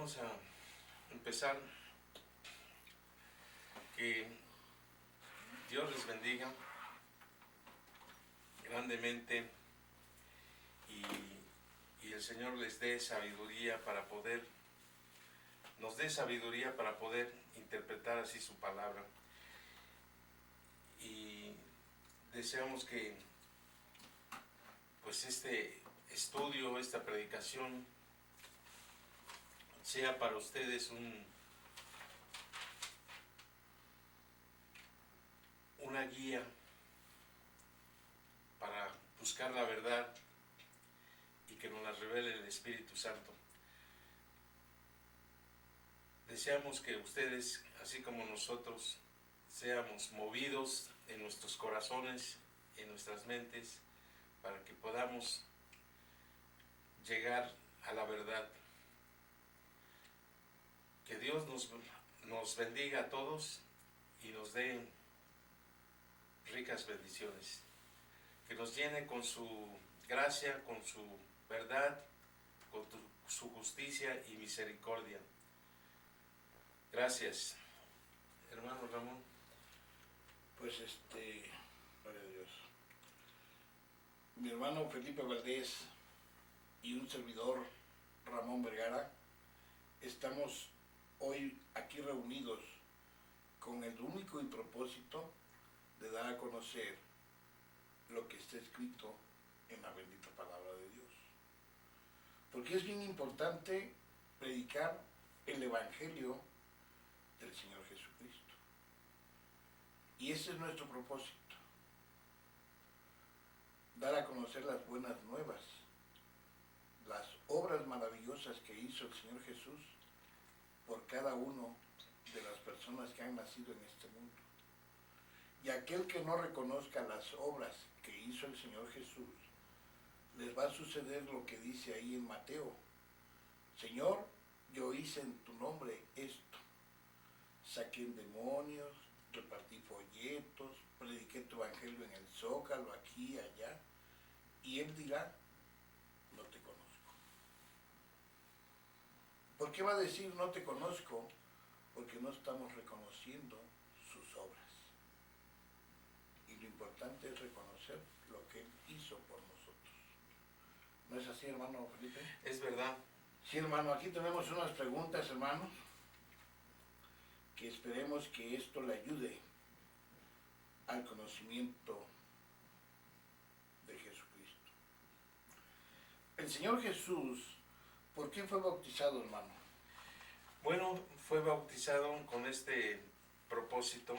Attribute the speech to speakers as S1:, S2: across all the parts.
S1: vamos a empezar. Que Dios les bendiga grandemente y el Señor les dé sabiduría para poder, nos dé sabiduría para poder interpretar así su palabra. Y deseamos que pues este estudio, esta predicación sea para ustedes una guía para buscar la verdad y que nos la revele el Espíritu Santo. Deseamos que ustedes, así como nosotros, seamos movidos en nuestros corazones, en nuestras mentes, para que podamos llegar a la verdad. Que Dios nos bendiga a todos y nos dé ricas bendiciones. Que nos llene con su gracia, con su verdad, con su justicia y misericordia. Gracias. Hermano Ramón.
S2: Pues gloria a Dios. Mi hermano Felipe Valdés y un servidor, Ramón Vergara, estamos hoy aquí reunidos con el único y propósito de dar a conocer lo que está escrito en la bendita palabra de Dios. Porque es bien importante predicar el Evangelio del Señor Jesucristo. Y ese es nuestro propósito. Dar a conocer las buenas nuevas, las obras maravillosas que hizo el Señor Jesús por cada uno de las personas que han nacido en este mundo. Y aquel que no reconozca las obras que hizo el Señor Jesús, les va a suceder lo que dice ahí en Mateo. Señor, yo hice en tu nombre esto. Saqué demonios, repartí folletos, prediqué tu evangelio en el Zócalo, aquí y allá. Y él dirá, no te conozco. ¿Por qué va a decir no te conozco? Porque no estamos reconociendo sus obras. Y lo importante es reconocer lo que él hizo por nosotros. ¿No es así, hermano Felipe?
S1: Es verdad.
S2: Sí, hermano, aquí tenemos unas preguntas, hermano, que esperemos que esto le ayude al conocimiento de Jesucristo. El Señor Jesús, ¿por qué fue bautizado, hermano?
S1: Bueno, fue bautizado con este propósito.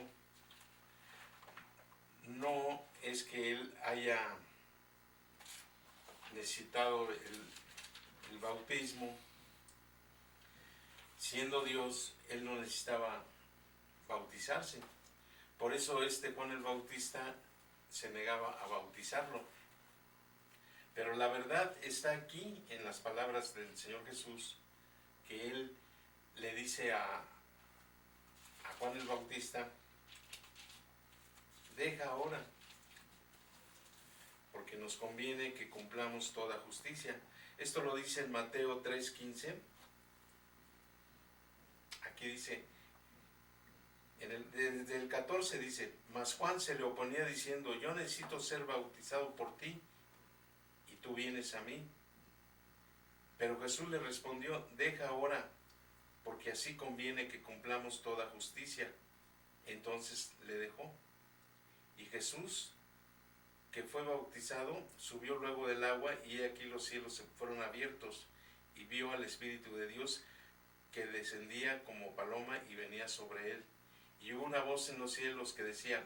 S1: No es que él haya necesitado el bautismo. Siendo Dios, él no necesitaba bautizarse. Por eso Juan el Bautista se negaba a bautizarlo. Pero la verdad está aquí en las palabras del Señor Jesús, que él le dice a Juan el Bautista, deja ahora, porque nos conviene que cumplamos toda justicia. Esto lo dice en Mateo 3:15. Aquí dice, desde el 14 dice, mas Juan se le oponía diciendo, yo necesito ser bautizado por ti, y tú vienes a mí. Pero Jesús le respondió, deja ahora, porque así conviene que cumplamos toda justicia. Entonces le dejó. Y Jesús, que fue bautizado, subió luego del agua, y aquí los cielos se fueron abiertos, y vio al Espíritu de Dios que descendía como paloma y venía sobre él. Y hubo una voz en los cielos que decía,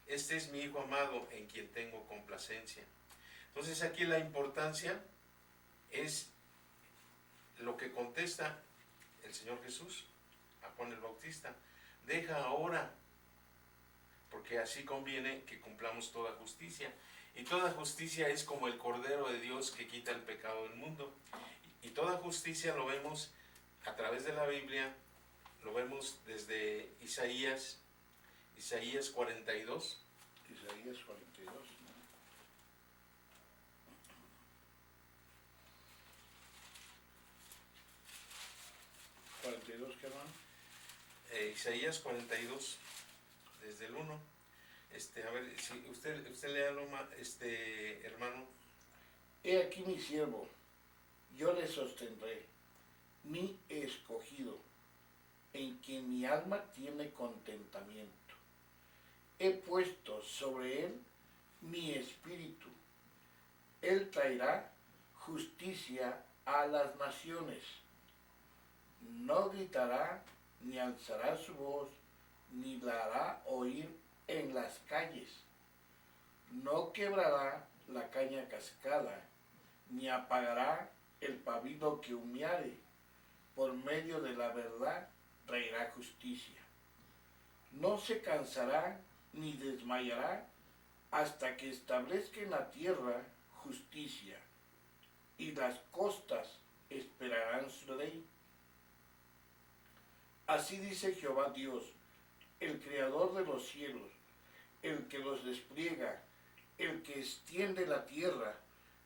S1: este es mi Hijo amado, en quien tengo complacencia. Entonces aquí la importancia es lo que contesta el Señor Jesús a Juan el Bautista. Deja ahora, porque así conviene que cumplamos toda justicia. Y toda justicia es como el Cordero de Dios que quita el pecado del mundo. Y toda justicia lo vemos a través de la Biblia, lo vemos desde Isaías 42.
S2: Isaías 42. busca, hermano?
S1: Isaías 42, desde el 1. A ver, si usted léalo, hermano.
S2: He aquí mi siervo, yo le sostendré, mi escogido, en quien mi alma tiene contentamiento. He puesto sobre él mi espíritu. Él traerá justicia a las naciones. No gritará, ni alzará su voz, ni la hará oír en las calles. No quebrará la caña cascada, ni apagará el pabilo que humeare. Por medio de la verdad traerá justicia. No se cansará ni desmayará hasta que establezca en la tierra justicia, y las costas esperarán su ley. Así dice Jehová Dios, el creador de los cielos, el que los despliega, el que extiende la tierra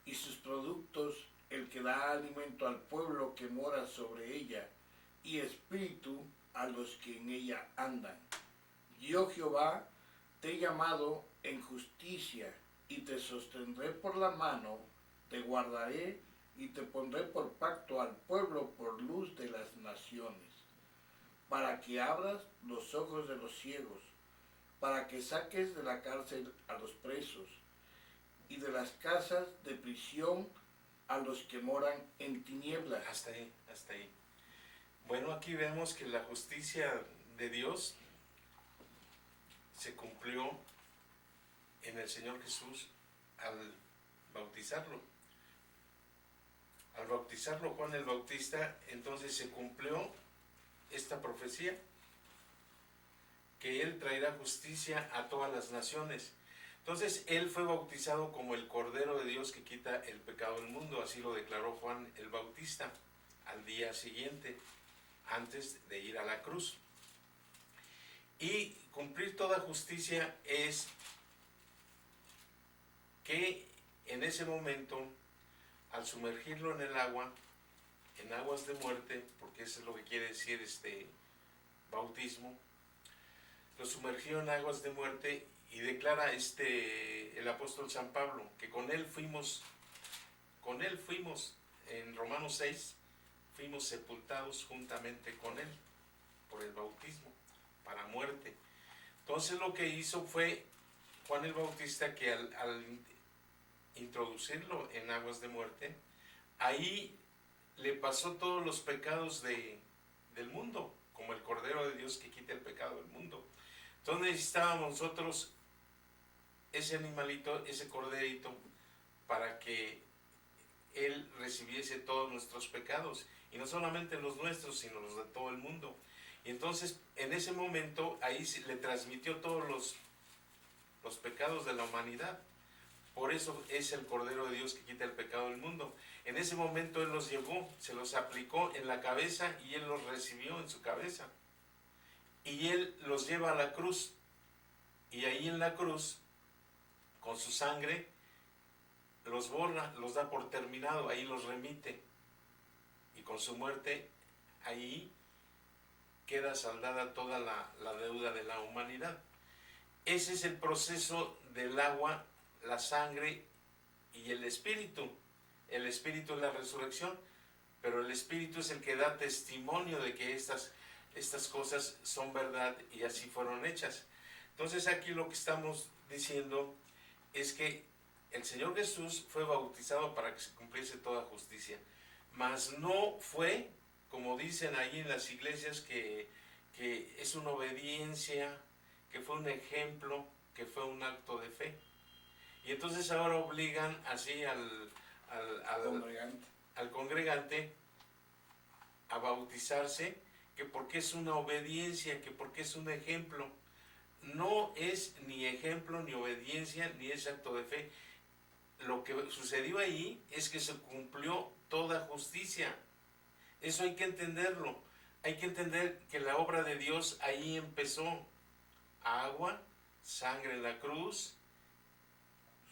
S2: y sus productos, el que da alimento al pueblo que mora sobre ella, y espíritu a los que en ella andan. Yo, Jehová, te he llamado en justicia, y te sostendré por la mano, te guardaré, y te pondré por pacto al pueblo, por luz de las naciones, para que abras los ojos de los ciegos, para que saques de la cárcel a los presos, y de las casas de prisión a los que moran en tinieblas.
S1: Hasta ahí, hasta ahí. Bueno, aquí vemos que la justicia de Dios se cumplió en el Señor Jesús al bautizarlo. Al bautizarlo Juan el Bautista, entonces se cumplió esta profecía, que Él traerá justicia a todas las naciones. Entonces, Él fue bautizado como el Cordero de Dios que quita el pecado del mundo, así lo declaró Juan el Bautista al día siguiente, antes de ir a la cruz. Y cumplir toda justicia es que en ese momento, al sumergirlo en el agua, en aguas de muerte, porque eso es lo que quiere decir este bautismo, lo sumergió en aguas de muerte, y declara el apóstol San Pablo que con él fuimos en Romanos 6, fuimos sepultados juntamente con él por el bautismo para muerte. Entonces lo que hizo fue Juan el Bautista, que al introducirlo en aguas de muerte, ahí le pasó todos los pecados del mundo, como el Cordero de Dios que quita el pecado del mundo. Entonces necesitábamos nosotros ese animalito, ese corderito, para que Él recibiese todos nuestros pecados, y no solamente los nuestros, sino los de todo el mundo. Y entonces en ese momento ahí le transmitió todos los pecados de la humanidad. Por eso es el Cordero de Dios que quita el pecado del mundo. En ese momento Él los llevó, se los aplicó en la cabeza, y Él los recibió en su cabeza. Y Él los lleva a la cruz, y ahí en la cruz, con su sangre, los borra, los da por terminado, ahí los remite. Y con su muerte, ahí queda saldada toda la deuda de la humanidad. Ese es el proceso del agua, la sangre y el espíritu. El espíritu es la resurrección, pero el espíritu es el que da testimonio de que estas cosas son verdad y así fueron hechas. Entonces aquí lo que estamos diciendo es que el Señor Jesús fue bautizado para que se cumpliese toda justicia, mas no fue, como dicen ahí en las iglesias, que es una obediencia, que fue un ejemplo, que fue un acto de fe. Y entonces ahora obligan así al congregante a bautizarse, que porque es una obediencia, que porque es un ejemplo. No es ni ejemplo, ni obediencia, ni es acto de fe. Lo que sucedió ahí es que se cumplió toda justicia. Eso hay que entenderlo. Hay que entender que la obra de Dios ahí empezó. Agua, sangre en la cruz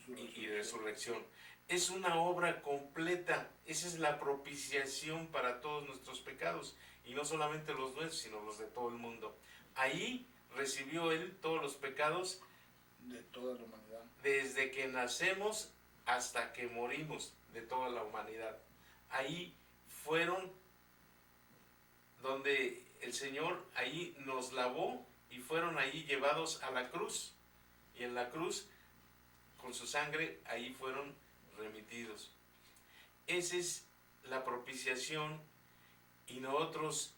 S1: y resurrección. es una obra completa. Esa es la propiciación para todos nuestros pecados, y no solamente los nuestros, sino los de todo el mundo. Ahí recibió Él todos los pecados
S2: de toda la humanidad,
S1: desde que nacemos hasta que morimos, de toda la humanidad. Ahí fueron donde el Señor ahí nos lavó, y fueron ahí llevados a la cruz, y en la cruz con su sangre ahí fueron remitidos. Esa es la propiciación, y nosotros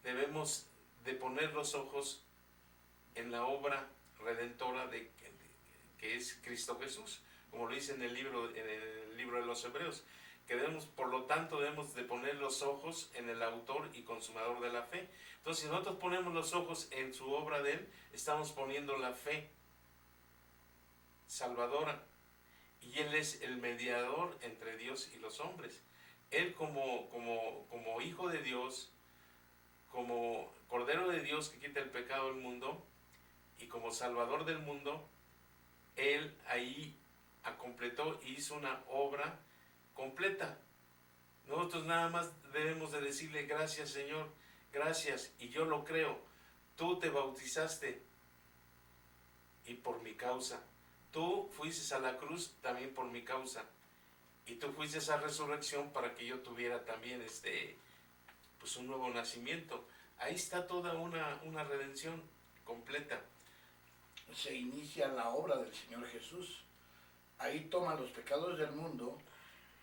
S1: debemos de poner los ojos en la obra redentora que es Cristo Jesús, como lo dice en el libro de los Hebreos, que por lo tanto debemos de poner los ojos en el autor y consumador de la fe. Entonces, si nosotros ponemos los ojos en su obra de Él, estamos poniendo la fe salvadora, y Él es el mediador entre Dios y los hombres. Él como Hijo de Dios, como Cordero de Dios que quita el pecado del mundo, y como Salvador del mundo, Él ahí completó y hizo una obra completa. Nosotros nada más debemos de decirle: gracias, Señor, gracias, y yo lo creo. Tú te bautizaste, y por mi causa. Tú fuiste a la cruz también por mi causa, y tú fuiste a esa resurrección para que yo tuviera también pues un nuevo nacimiento. Ahí está toda una redención completa.
S2: Se inicia la obra del Señor Jesús. Ahí toma los pecados del mundo,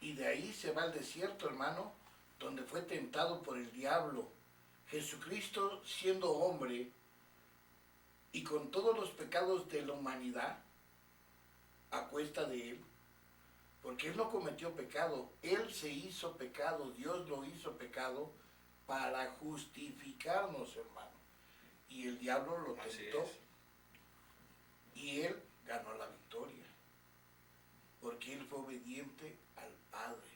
S2: y de ahí se va al desierto, hermano, donde fue tentado por el diablo. Jesucristo, siendo hombre y con todos los pecados de la humanidad a cuesta de Él, porque Él no cometió pecado, Él se hizo pecado, Dios lo hizo pecado para justificarnos, hermano. Y el diablo lo tentó, y Él ganó la victoria, porque Él fue obediente al Padre.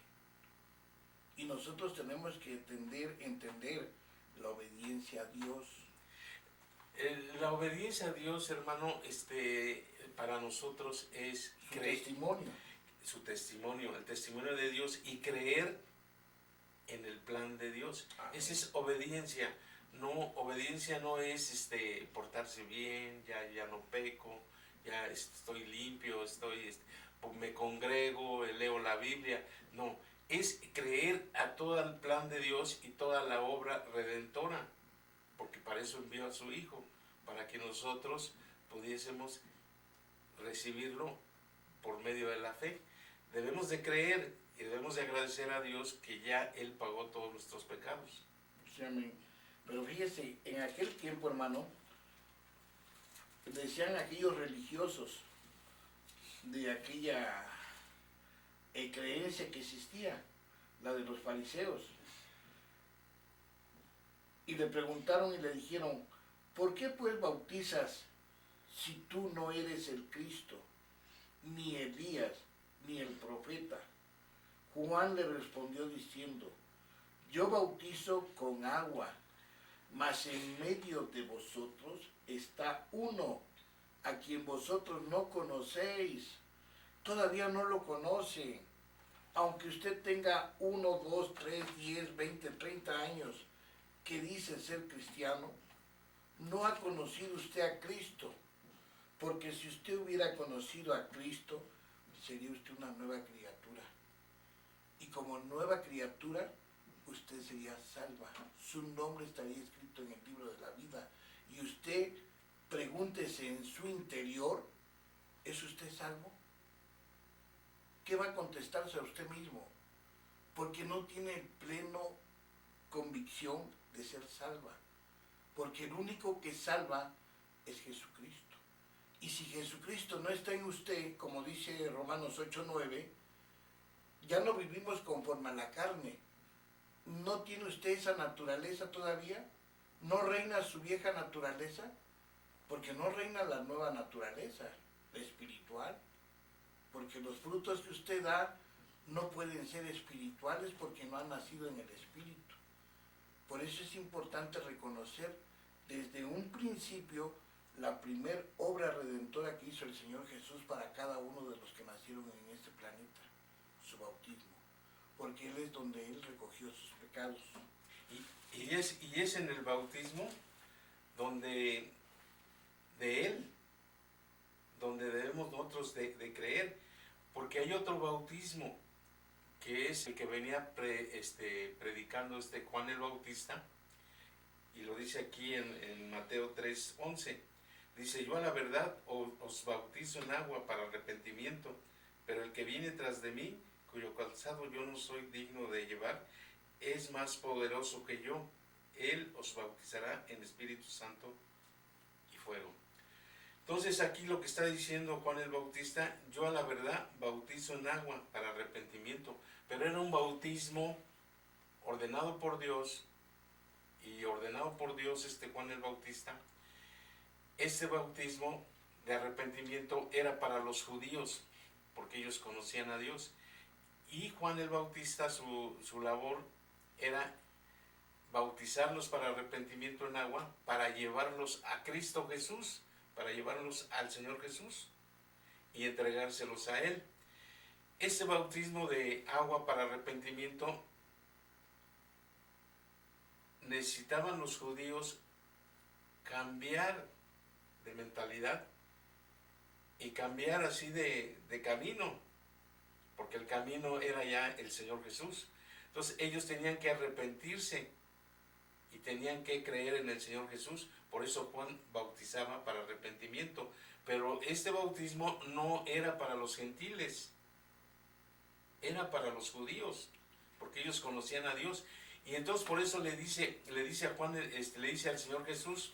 S2: Y nosotros tenemos que entender la obediencia a Dios.
S1: La obediencia a Dios, hermano, para nosotros es
S2: Su testimonio.
S1: Su testimonio, el testimonio de Dios, y creer en el plan de Dios. Amén. Esa es obediencia. No, obediencia no es portarse bien, ya no peco, ya estoy limpio, me congrego, leo la Biblia. No, es creer a todo el plan de Dios y toda la obra redentora, porque para eso envió a su Hijo, para que nosotros pudiésemos recibirlo por medio de la fe. Debemos de creer y debemos de agradecer a Dios que ya Él pagó todos nuestros pecados.
S2: Sí, amén. Pero fíjese, en aquel tiempo, hermano, decían aquellos religiosos de aquella creencia que existía, la de los fariseos, y le preguntaron y le dijeron: ¿por qué pues bautizas si tú no eres el Cristo, ni Elías, ni el profeta? Juan le respondió diciendo: yo bautizo con agua, mas en medio de vosotros está uno a quien vosotros no conocéis. Todavía no lo conocen. Aunque usted tenga 1, 2, 3, 10, 20, 30 años que dice ser cristiano, no ha conocido usted a Cristo. Porque si usted hubiera conocido a Cristo, sería usted una nueva criatura. Y como nueva criatura, usted sería salva. Su nombre estaría escrito en el libro de la vida. Y usted, pregúntese en su interior: ¿es usted salvo? ¿Qué va a contestarse a usted mismo? Porque no tiene pleno convicción de ser salva. Porque el único que salva es Jesucristo. Y si Jesucristo no está en usted, como dice Romanos 8:9, ya no vivimos conforme a la carne. ¿No tiene usted esa naturaleza todavía? ¿No reina su vieja naturaleza? Porque no reina la nueva naturaleza, la espiritual. Porque los frutos que usted da no pueden ser espirituales porque no han nacido en el Espíritu. Por eso es importante reconocer desde un principio la primer obra redentora que hizo el Señor Jesús para cada uno de los que nacieron en este planeta. su bautismo, porque Él es donde Él recogió sus pecados.
S1: Y es en el bautismo donde de Él, donde debemos nosotros de creer, porque hay otro bautismo, que es el que venía predicando Juan el Bautista, y lo dice aquí en Mateo 3:11. Dice: yo a la verdad os bautizo en agua para arrepentimiento, pero el que viene tras de mí, cuyo calzado yo no soy digno de llevar, es más poderoso que yo. Él os bautizará en Espíritu Santo y fuego. Entonces aquí lo que está diciendo Juan el Bautista: yo a la verdad bautizo en agua para arrepentimiento, pero era un bautismo ordenado por Dios, y ordenado por Dios Juan el Bautista. Este bautismo de arrepentimiento era para los judíos, porque ellos conocían a Dios, y Juan el Bautista, su labor era bautizarlos para arrepentimiento en agua, para llevarlos a Cristo Jesús, para llevarlos al Señor Jesús y entregárselos a Él. Este bautismo de agua para arrepentimiento necesitaban los judíos cambiar de mentalidad y cambiar así de camino, porque el camino era ya el Señor Jesús. Entonces ellos tenían que arrepentirse y tenían que creer en el Señor Jesús. Por eso Juan bautizaba para arrepentimiento, pero este bautismo no era para los gentiles, era para los judíos, porque ellos conocían a Dios. Y entonces por eso le dice a Juan, le dice al Señor Jesús: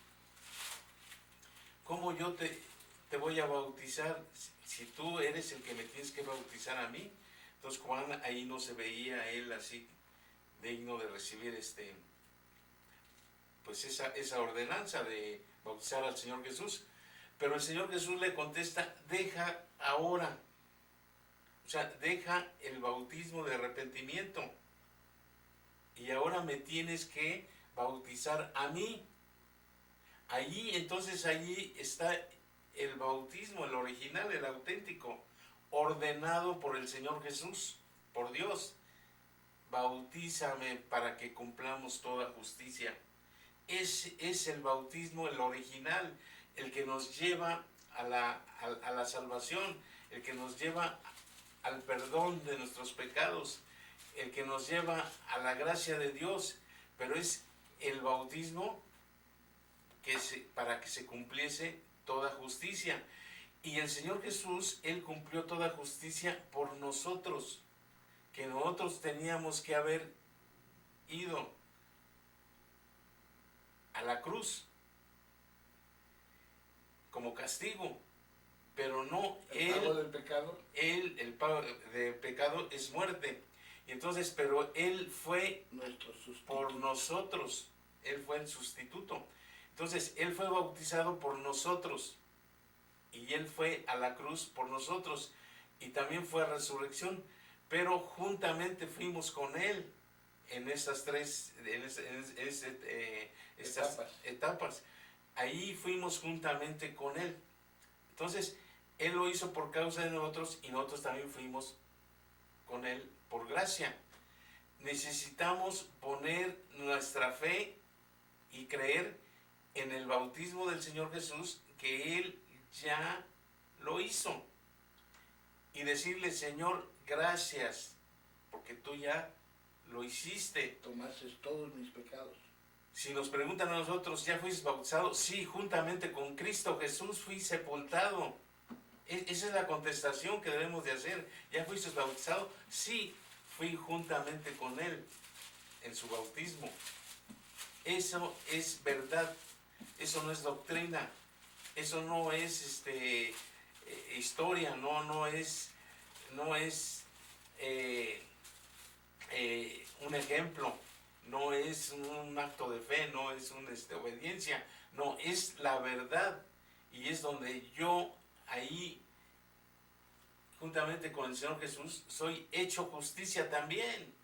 S1: ¿cómo yo te voy a bautizar si tú eres el que me tienes que bautizar a mí? Entonces Juan ahí no se veía él así digno de recibir pues esa ordenanza de bautizar al Señor Jesús. Pero el Señor Jesús le contesta: deja ahora, o sea, deja el bautismo de arrepentimiento y ahora me tienes que bautizar a mí. Entonces allí está el bautismo, el original, el auténtico, ordenado por el Señor Jesús, por Dios. Bautízame para que cumplamos toda justicia. Es el bautismo, el original, el que nos lleva a la salvación, el que nos lleva al perdón de nuestros pecados, el que nos lleva a la gracia de Dios. Pero es el bautismo para que se cumpliese toda justicia. Y el Señor Jesús, Él cumplió toda justicia por nosotros, que nosotros teníamos que haber ido a la cruz como castigo, pero no
S2: el pago del pecado.
S1: El pago del pecado es muerte. Y entonces, pero Él fue
S2: nuestro sustituto
S1: por nosotros, Él fue el sustituto. Entonces, Él fue bautizado por nosotros y Él fue a la cruz por nosotros y también fue a resurrección, pero juntamente fuimos con Él en estas etapas. Ahí fuimos juntamente con Él. Entonces, Él lo hizo por causa de nosotros y nosotros también fuimos con Él por gracia. Necesitamos poner nuestra fe y creer en el bautismo del Señor Jesús, que Él ya lo hizo, y decirle: Señor, gracias, porque tú ya lo hiciste.
S2: Tomaste todos mis pecados.
S1: Si nos preguntan a nosotros: ¿ya fuiste bautizado? Sí, juntamente con Cristo Jesús fui sepultado. Esa es la contestación que debemos de hacer. ¿Ya fuiste bautizado? Sí, fui juntamente con Él en su bautismo. Eso es verdad. Eso no es doctrina. Eso no es historia. No es un ejemplo. No es un acto de fe. No es una obediencia. No, es la verdad. Y es donde yo ahí, juntamente con el Señor Jesús, soy hecho justicia también.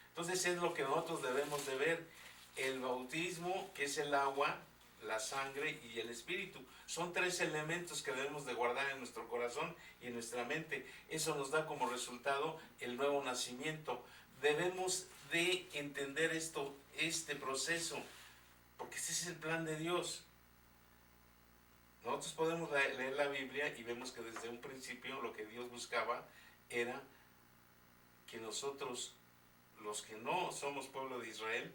S1: Entonces es lo que nosotros debemos de ver. El bautismo, que es el agua, la sangre y el espíritu. Son tres elementos que debemos de guardar en nuestro corazón y en nuestra mente. Eso nos da como resultado el nuevo nacimiento. Debemos de entender este proceso, porque ese es el plan de Dios. Nosotros podemos leer la Biblia y vemos que desde un principio lo que Dios buscaba era que nosotros, los que no somos pueblo de Israel,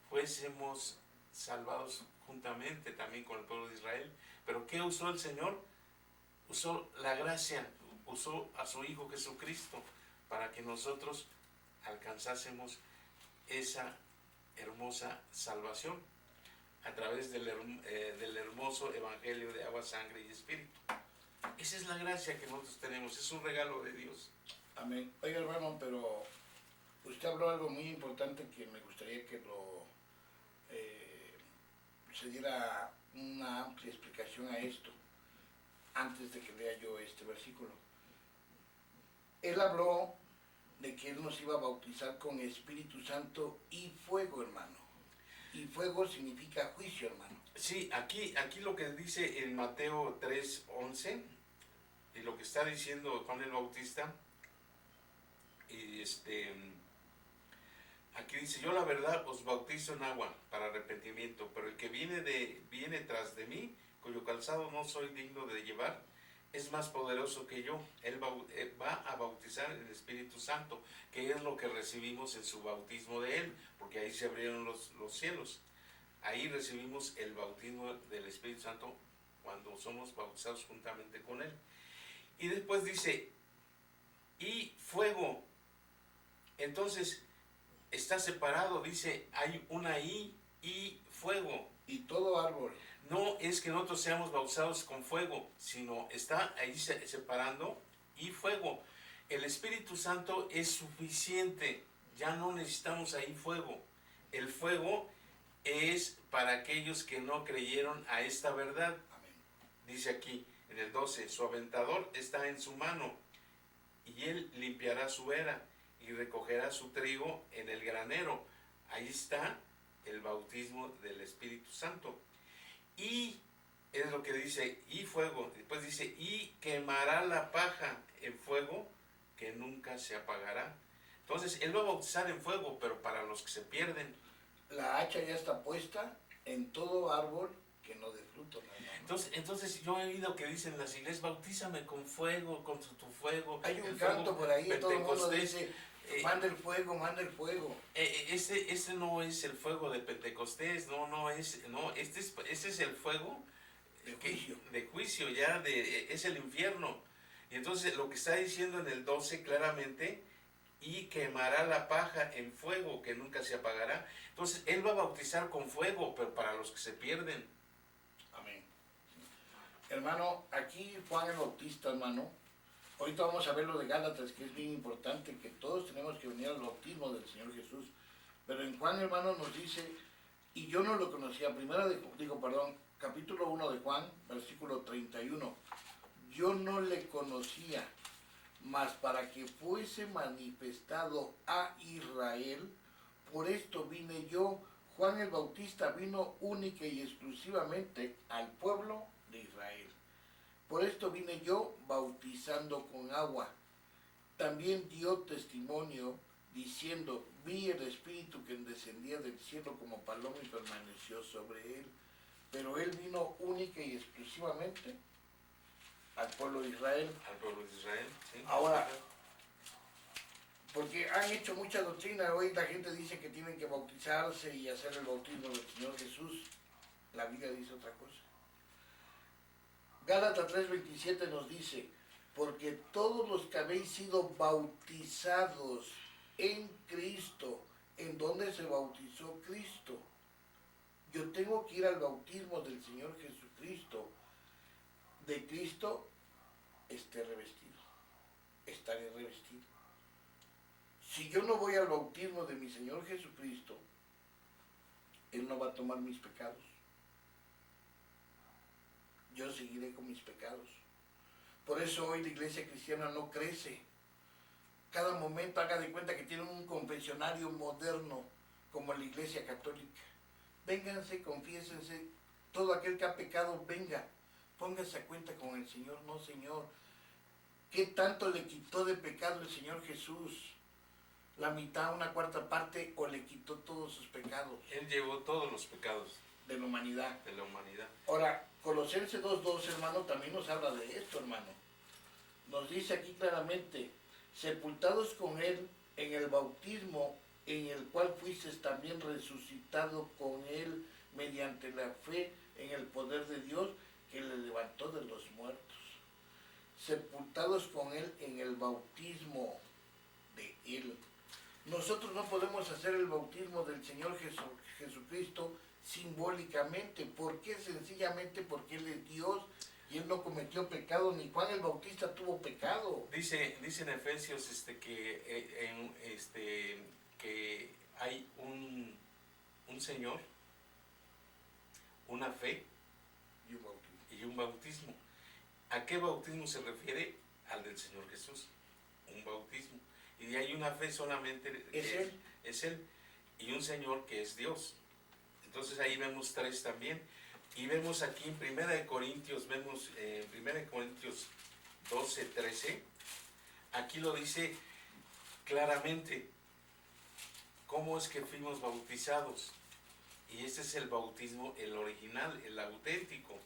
S1: fuésemos salvados juntamente también con el pueblo de Israel. Pero ¿qué usó el Señor? Usó la gracia, usó a su Hijo Jesucristo para que nosotros alcanzásemos esa hermosa salvación a través del hermoso evangelio de agua, sangre y espíritu. Esa es la gracia que nosotros tenemos, es un regalo de Dios.
S2: Amén. Oiga, hermano, pero usted habló algo muy importante que me gustaría que se diera una amplia explicación a esto, antes de que lea yo este versículo. Él habló de que Él nos iba a bautizar con Espíritu Santo y fuego, hermano. Y fuego significa juicio, hermano.
S1: Sí, aquí lo que dice en Mateo 3:11, y lo que está diciendo Juan el Bautista, y aquí dice: yo la verdad os bautizo en agua para arrepentimiento, pero el que viene tras de mí, cuyo calzado no soy digno de llevar, es más poderoso que yo. Él va a bautizar en el Espíritu Santo, que es lo que recibimos en su bautismo de Él, porque ahí se abrieron los cielos. Ahí recibimos el bautismo del Espíritu Santo cuando somos bautizados juntamente con Él. Y después dice: y fuego. Entonces está separado, dice, hay una y fuego.
S2: Y todo árbol.
S1: No es que nosotros seamos bautizados con fuego, sino está ahí separando y fuego. El Espíritu Santo es suficiente, ya no necesitamos ahí fuego. El fuego es para aquellos que no creyeron a esta verdad.
S2: Amén.
S1: Dice aquí en el 12, su aventador está en su mano, y él limpiará su era y recogerá su trigo en el granero. Ahí está el bautismo del Espíritu Santo. Y es lo que dice, y fuego. Después dice, y quemará la paja en fuego que nunca se apagará. Entonces, Él va a bautizar en fuego, pero para los que se pierden.
S2: La hacha ya está puesta en todo árbol que no dé fruto, ¿no?
S1: Entonces yo he oído que dicen las iglesias: bautízame con fuego, con tu fuego.
S2: Hay un canto por ahí, todo el mundo dice: manda el fuego, manda el fuego.
S1: Este no es el fuego de Pentecostés, este es el fuego de juicio, es el infierno. Y entonces lo que está diciendo en el 12 claramente: y quemará la paja en fuego que nunca se apagará. Entonces Él va a bautizar con fuego, pero para los que se pierden.
S2: Amén. Hermano, aquí Juan el Bautista, hermano, ahorita vamos a ver lo de Gálatas, que es bien importante, que todos tenemos que venir al bautismo del Señor Jesús. Pero en Juan, hermano, nos dice, y yo no lo conocía, capítulo 1 de Juan, versículo 31. Yo no le conocía, mas para que fuese manifestado a Israel, por esto vine yo. Juan el Bautista vino única y exclusivamente al pueblo de Israel. Por esto vine yo bautizando con agua. También dio testimonio diciendo: vi el Espíritu que descendía del cielo como paloma y permaneció sobre él. Pero él vino única y exclusivamente al pueblo de Israel.
S1: Al pueblo de Israel, sí.
S2: Ahora, porque han hecho mucha doctrina, hoy la gente dice que tienen que bautizarse y hacer el bautismo del Señor Jesús. La Biblia dice otra cosa. Gálatas 3:27 nos dice: porque todos los que habéis sido bautizados en Cristo, ¿en dónde se bautizó Cristo? Yo tengo que ir al bautismo del Señor Jesucristo. De Cristo estaré revestido. Si yo no voy al bautismo de mi Señor Jesucristo, Él no va a tomar mis pecados. Yo seguiré con mis pecados. Por eso hoy la iglesia cristiana no crece. Cada momento haga de cuenta que tienen un confesionario moderno como la iglesia católica. Vénganse, confiésense, todo aquel que ha pecado, venga, póngase a cuenta con el Señor. No, Señor, ¿qué tanto le quitó de pecado el Señor Jesús? ¿La mitad, una cuarta parte, o le quitó todos sus pecados?
S1: Él llevó todos los pecados
S2: De la humanidad.
S1: de la humanidad.
S2: Ahora, Colosenses 2:2, hermano, también nos habla de esto, hermano. Nos dice aquí claramente, sepultados con Él en el bautismo, en el cual fuisteis también resucitado con Él mediante la fe en el poder de Dios que le levantó de los muertos. Sepultados con Él en el bautismo de Él. Nosotros no podemos hacer el bautismo del Señor Jesucristo simbólicamente. ¿Por qué? Sencillamente porque Él es Dios y Él no cometió pecado, ni Juan el Bautista tuvo pecado.
S1: Dice en Efesios que hay un Señor, una fe y un bautismo. ¿A qué bautismo se refiere? Al del Señor Jesús, un bautismo. Y hay una fe solamente es Él, y un Señor que es Dios. Entonces ahí vemos tres también. Y vemos aquí en 1 Corintios, vemos 1 Corintios 12:13, aquí lo dice claramente, cómo es que fuimos bautizados. Y ese es el bautismo, el original, el auténtico.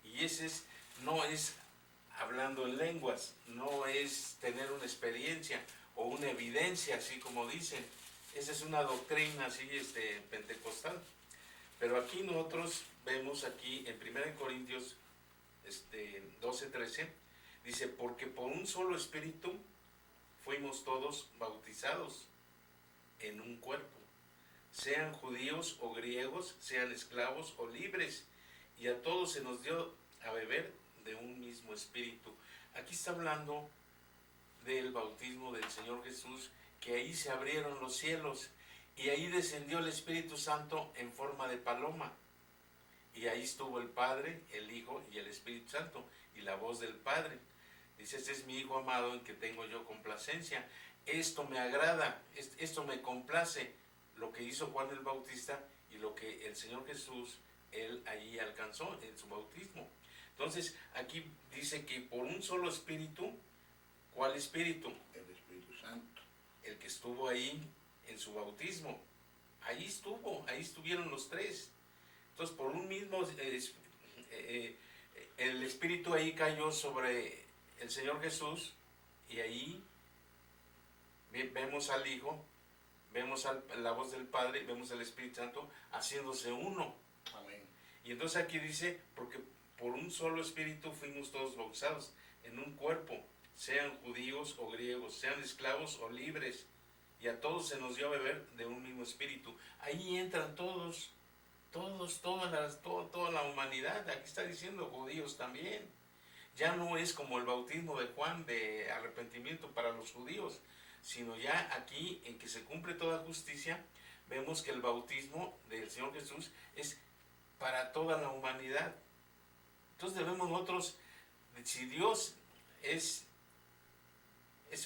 S1: Y ese no es hablando en lenguas, no es tener una experiencia o una evidencia, así como dicen. Esa es una doctrina así pentecostal. Pero aquí nosotros vemos aquí en 1 Corintios 12:13, dice, porque por un solo espíritu fuimos todos bautizados en un cuerpo, sean judíos o griegos, sean esclavos o libres, y a todos se nos dio a beber de un mismo espíritu. Aquí está hablando del bautismo del Señor Jesús, que ahí se abrieron los cielos y ahí descendió el Espíritu Santo en forma de paloma, y ahí estuvo el Padre, el Hijo y el Espíritu Santo, y la voz del Padre dice, este es mi Hijo amado en que tengo yo complacencia. Esto me agrada, esto me complace, lo que hizo Juan el Bautista y lo que el Señor Jesús, Él allí alcanzó en su bautismo. Entonces, aquí dice que por un solo espíritu, ¿cuál espíritu?
S2: El Espíritu Santo.
S1: El que estuvo ahí en su bautismo. Ahí estuvieron los tres. Entonces, por un mismo, el espíritu ahí cayó sobre el Señor Jesús, y ahí vemos al Hijo, vemos la voz del Padre, vemos al Espíritu Santo haciéndose uno.
S2: Amén.
S1: Y entonces aquí dice, porque por un solo espíritu fuimos todos bautizados en un cuerpo, sean judíos o griegos, sean esclavos o libres, y a todos se nos dio a beber de un mismo espíritu. Ahí entran toda la humanidad. Aquí está diciendo judíos también. Ya no es como el bautismo de Juan de arrepentimiento para los judíos, sino ya aquí en que se cumple toda justicia, vemos que el bautismo del Señor Jesús es para toda la humanidad. Entonces debemos nosotros, si Dios es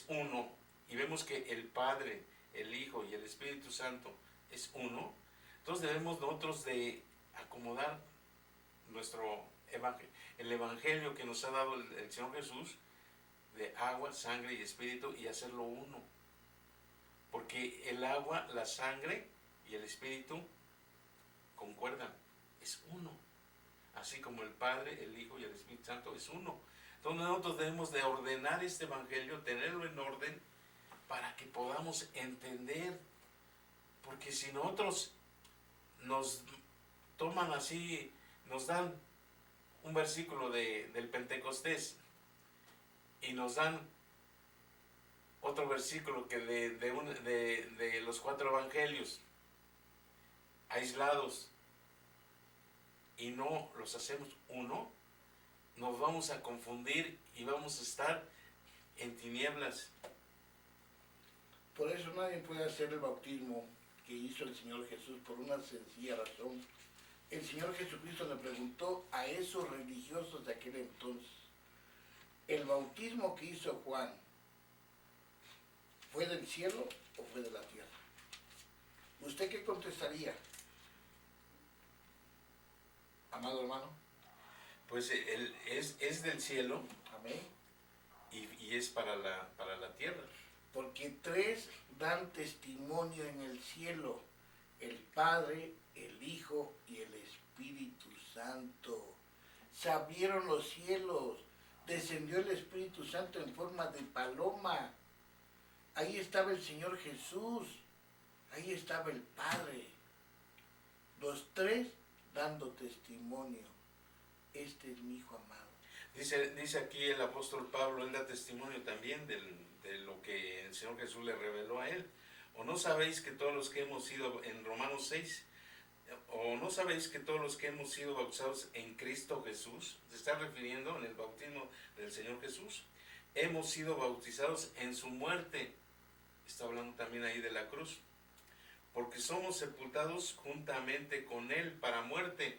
S1: uno, y vemos que el Padre, el Hijo y el Espíritu Santo es uno, entonces debemos nosotros de acomodar nuestro evangelio, el evangelio que nos ha dado el Señor Jesús, de agua, sangre y espíritu, y hacerlo uno. Porque el agua, la sangre y el espíritu concuerdan, es uno. Así como el Padre, el Hijo y el Espíritu Santo es uno. Entonces nosotros debemos de ordenar este evangelio, tenerlo en orden, para que podamos entender. Porque si nosotros nos toman así, nos dan un versículo del Pentecostés y nos dan otro versículo que de los 4 evangelios aislados, y no los hacemos uno, nos vamos a confundir y vamos a estar en tinieblas.
S2: Por eso nadie puede hacer el bautismo que hizo el Señor Jesús, por una sencilla razón. El Señor Jesucristo le preguntó a esos religiosos de aquel entonces, ¿el bautismo que hizo Juan fue del cielo o fue de la tierra? ¿Usted qué contestaría? amado hermano.
S1: Pues él es del cielo
S2: Amén.
S1: y es para la tierra.
S2: Porque tres dan testimonio en el cielo, el Padre, el Hijo y el Espíritu Santo. Se abrieron los cielos, descendió el Espíritu Santo en forma de paloma. Ahí estaba el Señor Jesús, ahí estaba el Padre. Los tres dando testimonio. Este es mi Hijo amado.
S1: Dice aquí el apóstol Pablo, él da testimonio también de lo que el Señor Jesús le reveló a él. ¿O no sabéis que todos los que hemos sido, en Romanos 6, o no sabéis que todos los que hemos sido bautizados en Cristo Jesús, se está refiriendo en el bautismo del Señor Jesús, hemos sido bautizados en su muerte? Está hablando también ahí de la cruz. Porque somos sepultados juntamente con él para muerte.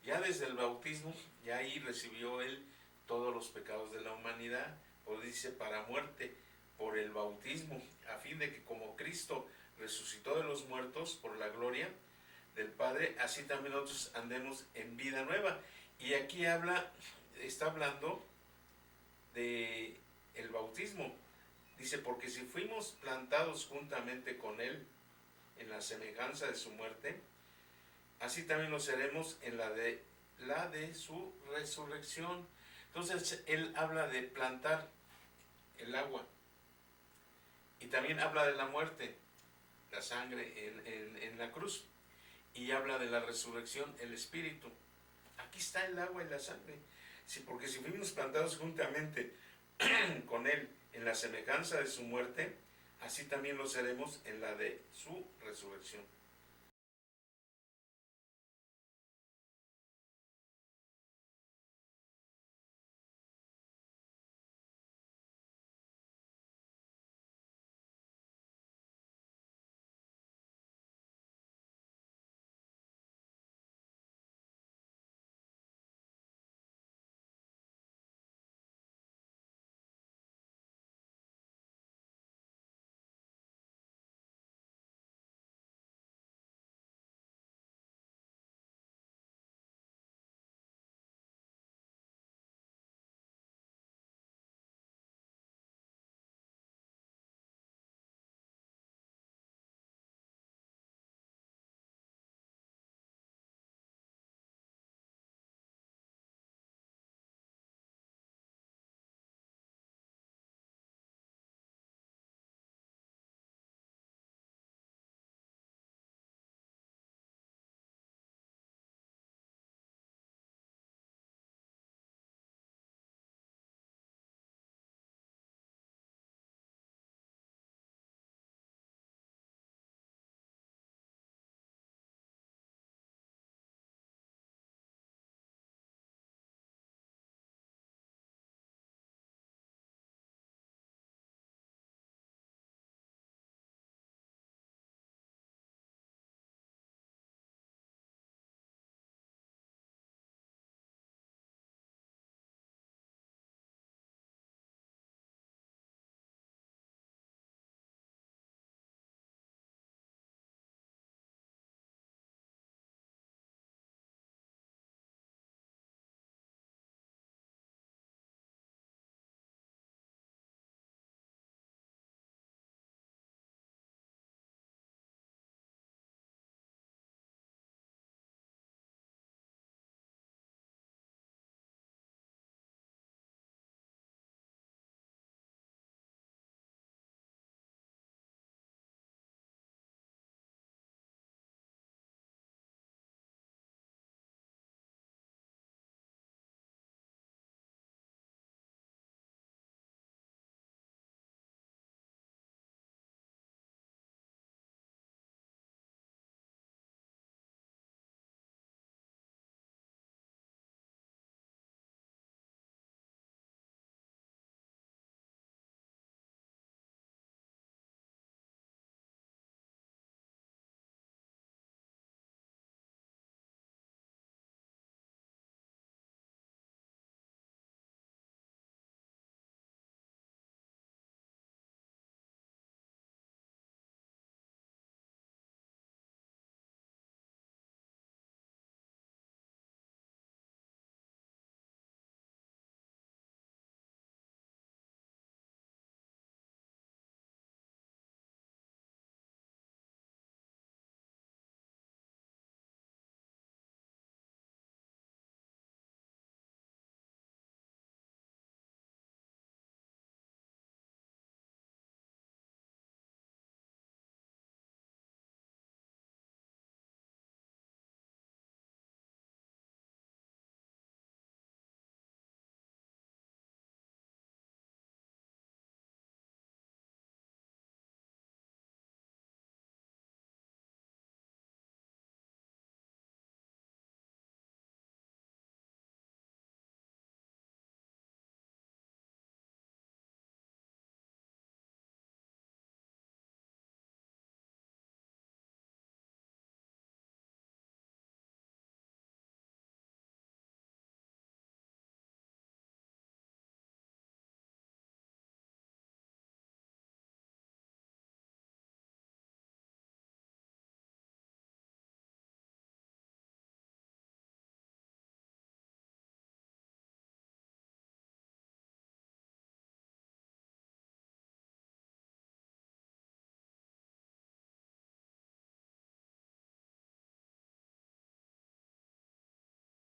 S1: Ya desde el bautismo, ya ahí recibió él todos los pecados de la humanidad, o dice para muerte, por el bautismo, a fin de que como Cristo resucitó de los muertos por la gloria del Padre, así también nosotros andemos en vida nueva. Y aquí está hablando de el bautismo. Dice, porque si fuimos plantados juntamente con él en la semejanza de su muerte, así también lo seremos en la de su resurrección. Entonces él habla de plantar el agua y también habla de la muerte, la sangre en la cruz, y habla de la resurrección, el espíritu. Aquí está el agua y la sangre. Sí, porque si fuimos plantados juntamente con él en la semejanza de su muerte, así también lo seremos en la de su resurrección.